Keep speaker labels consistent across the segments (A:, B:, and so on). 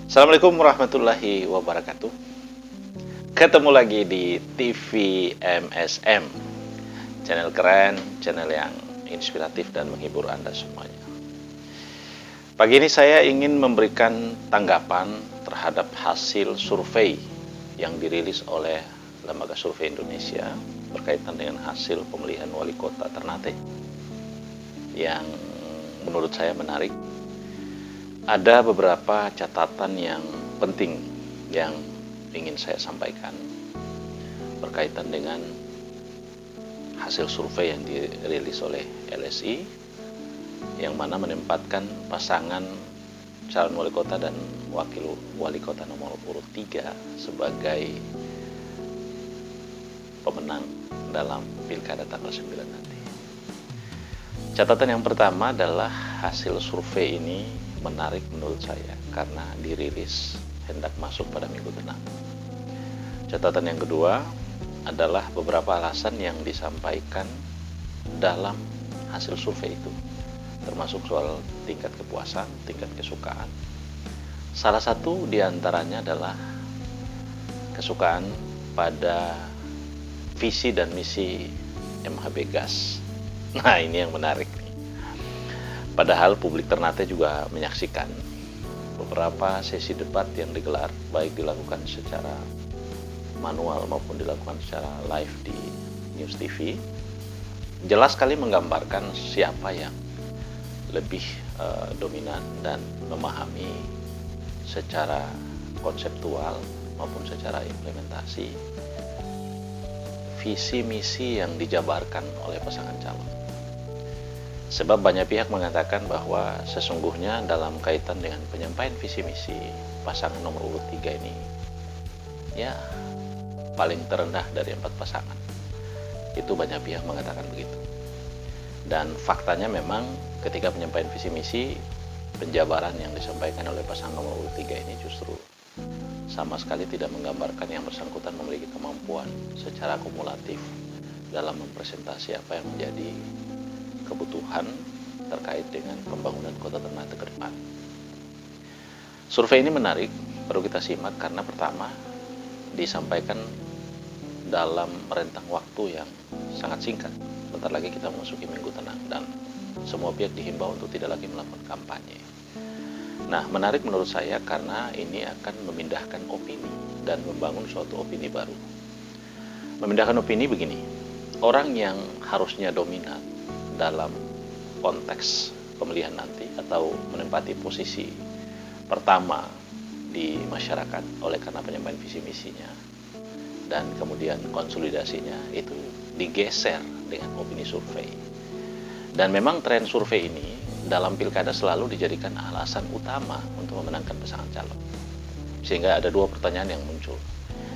A: Assalamualaikum warahmatullahi wabarakatuh. Ketemu lagi di TV MSM, channel keren, channel yang inspiratif dan menghibur Anda semuanya. Pagi ini saya ingin memberikan tanggapan terhadap hasil survei yang dirilis oleh Lembaga Survei Indonesia berkaitan dengan hasil pemilihan wali kota Ternate yang menurut saya menarik. Ada beberapa catatan yang penting yang ingin saya sampaikan berkaitan dengan hasil survei yang dirilis oleh LSI, yang mana menempatkan pasangan calon wali kota dan wakil wali kota nomor urut 3 sebagai pemenang dalam pilkada tanggal 9 nanti. Catatan yang pertama adalah hasil survei ini menarik menurut saya karena dirilis hendak masuk pada minggu tenang. Catatan yang kedua adalah beberapa alasan yang disampaikan dalam hasil survei itu, termasuk soal tingkat kepuasan, tingkat kesukaan. Salah satu diantaranya adalah kesukaan pada visi dan misi MHB Gas. Nah, ini yang menarik. Padahal publik Ternate juga menyaksikan beberapa sesi debat yang digelar, baik dilakukan secara manual maupun dilakukan secara live di News TV. Jelas sekali menggambarkan siapa yang lebih dominan dan memahami secara konseptual maupun secara implementasi visi misi yang dijabarkan oleh pasangan calon. Sebab banyak pihak mengatakan bahwa sesungguhnya dalam kaitan dengan penyampaian visi misi pasangan nomor urut 3 ini ya paling terendah dari 4 pasangan. Itu banyak pihak mengatakan begitu. Dan faktanya memang ketika penyampaian visi misi, penjabaran yang disampaikan oleh pasangan nomor urut 3 ini justru sama sekali tidak menggambarkan yang bersangkutan memiliki kemampuan secara kumulatif dalam mempresentasi apa yang menjadi kebutuhan terkait dengan pembangunan kota Ternate ke depan. Survei ini menarik, perlu kita simak karena pertama disampaikan dalam rentang waktu yang sangat singkat. Bentar lagi kita memasuki minggu tenang dan semua pihak dihimbau untuk tidak lagi melakukan kampanye. Nah, menarik menurut saya karena ini akan memindahkan opini dan membangun suatu opini baru. Memindahkan opini begini, orang yang harusnya dominan dalam konteks pemilihan nanti atau menempati posisi pertama di masyarakat oleh karena penyampaian visi misinya dan kemudian konsolidasinya itu digeser dengan opini survei. Dan memang tren survei ini dalam pilkada selalu dijadikan alasan utama untuk memenangkan pasangan calon. Sehingga ada dua pertanyaan yang muncul.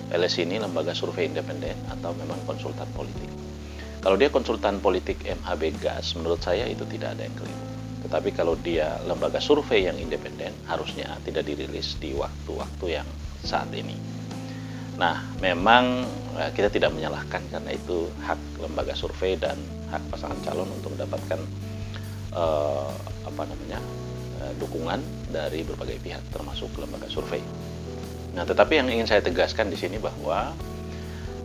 A: LSI ini lembaga survei independen atau memang konsultan politik? Kalau dia konsultan politik MHB Gas, menurut saya itu tidak ada yang keliru. Tetapi kalau dia lembaga survei yang independen, harusnya tidak dirilis di waktu-waktu yang saat ini. Nah, memang kita tidak menyalahkan karena itu hak lembaga survei dan hak pasangan calon untuk mendapatkan dukungan dari berbagai pihak, termasuk lembaga survei. Nah, tetapi yang ingin saya tegaskan di sini bahwa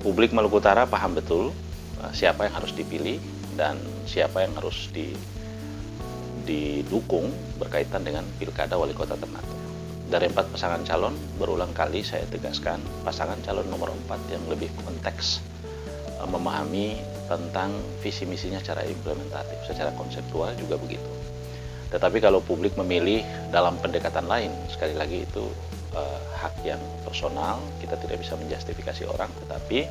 A: publik Maluku Utara paham betul siapa yang harus dipilih dan siapa yang harus didukung berkaitan dengan pilkada wali kota Ternate. Dari 4 pasangan calon, berulang kali saya tegaskan pasangan calon nomor 4 yang lebih konteks memahami tentang visi misinya secara implementatif, secara konseptual juga begitu. Tetapi kalau publik memilih dalam pendekatan lain, sekali lagi itu hak yang personal, kita tidak bisa menjustifikasi orang, tetapi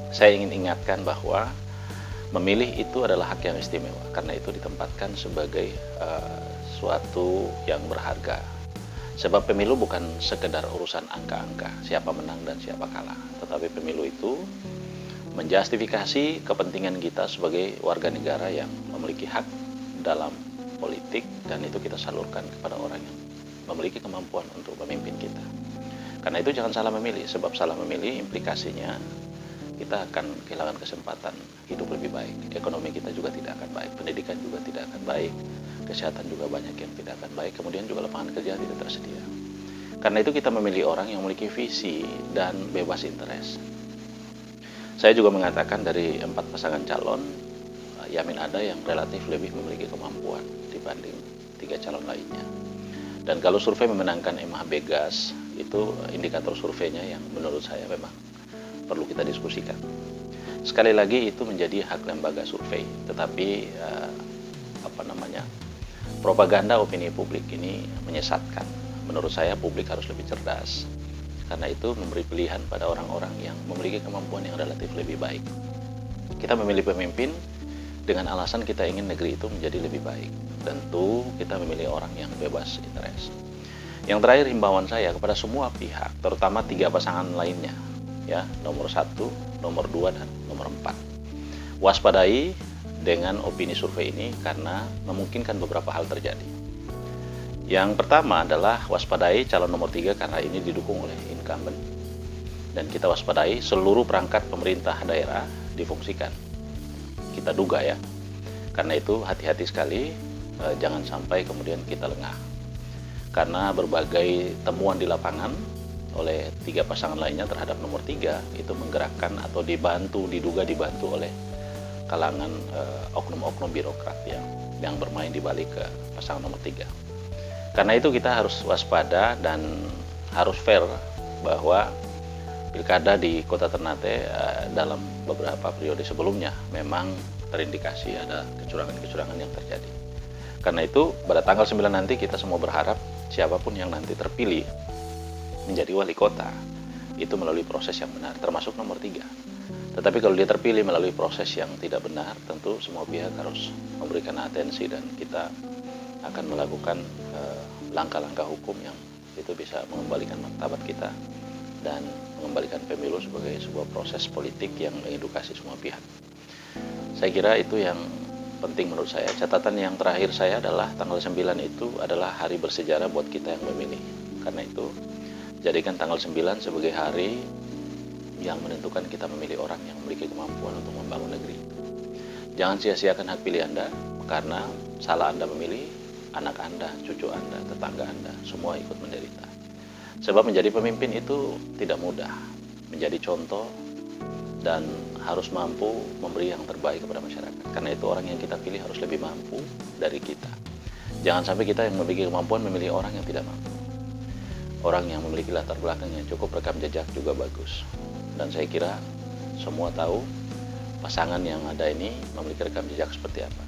A: saya ingin ingatkan bahwa memilih itu adalah hak yang istimewa, karena itu ditempatkan sebagai suatu yang berharga. Sebab pemilu bukan sekedar urusan angka-angka, siapa menang dan siapa kalah, tetapi pemilu itu menjustifikasi kepentingan kita sebagai warga negara yang memiliki hak dalam politik, dan itu kita salurkan kepada orang yang memiliki kemampuan untuk memimpin kita. Karena itu jangan salah memilih, sebab salah memilih implikasinya kita akan kehilangan kesempatan hidup lebih baik. Ekonomi kita juga tidak akan baik, pendidikan juga tidak akan baik, kesehatan juga banyak yang tidak akan baik, kemudian juga lapangan kerja tidak tersedia. Karena itu kita memilih orang yang memiliki visi dan bebas interest. Saya juga mengatakan dari 4 pasangan calon, Yamin ada yang relatif lebih memiliki kemampuan dibanding 3 calon lainnya. Dan kalau survei memenangkan MH Begas, itu indikator surveinya yang menurut saya memang perlu kita diskusikan. Sekali lagi itu menjadi hak lembaga survei, tetapi propaganda opini publik ini menyesatkan. Menurut saya publik harus lebih cerdas. Karena itu memberi pilihan pada orang-orang yang memiliki kemampuan yang relatif lebih baik. Kita memilih pemimpin dengan alasan kita ingin negeri itu menjadi lebih baik. Tentu kita memilih orang yang bebas interest. Yang terakhir, himbauan saya kepada semua pihak, terutama 3 pasangan lainnya, ya, nomor 1, nomor 2, dan nomor 4. Waspadai dengan opini survei ini karena memungkinkan beberapa hal terjadi. Yang pertama adalah waspadai calon nomor 3 karena ini didukung oleh incumbent. Dan kita waspadai seluruh perangkat pemerintah daerah difungsikan. Kita duga ya. Karena itu hati-hati sekali, jangan sampai kemudian kita lengah. Karena berbagai temuan di lapangan oleh 3 pasangan lainnya terhadap nomor 3 itu menggerakkan atau diduga dibantu oleh kalangan oknum-oknum birokrat yang bermain di balik ke pasangan nomor 3. Karena itu kita harus waspada dan harus fair bahwa pilkada di Kota Ternate dalam beberapa periode sebelumnya memang terindikasi ada kecurangan-kecurangan yang terjadi. Karena itu pada tanggal 9 nanti kita semua berharap siapapun yang nanti terpilih menjadi wali kota itu melalui proses yang benar, termasuk nomor 3. Tetapi kalau dia terpilih melalui proses yang tidak benar, tentu semua pihak harus memberikan atensi dan kita akan melakukan langkah-langkah hukum yang itu bisa mengembalikan martabat kita dan mengembalikan pemilu sebagai sebuah proses politik yang mengedukasi semua pihak. Saya kira itu yang penting menurut saya. Catatan yang terakhir saya adalah tanggal 9 itu adalah hari bersejarah buat kita yang memilih. Karena itu jadikan tanggal 9 sebagai hari yang menentukan kita memilih orang yang memiliki kemampuan untuk membangun negeri. Jangan sia-siakan hak pilih Anda, karena salah Anda memilih, anak Anda, cucu Anda, tetangga Anda, semua ikut menderita. Sebab menjadi pemimpin itu tidak mudah, menjadi contoh dan harus mampu memberi yang terbaik kepada masyarakat. Karena itu orang yang kita pilih harus lebih mampu dari kita. Jangan sampai kita yang memiliki kemampuan memilih orang yang tidak mampu. Orang yang memiliki latar belakang yang cukup, rekam jejak juga bagus. Dan saya kira semua tahu pasangan yang ada ini memiliki rekam jejak seperti apa.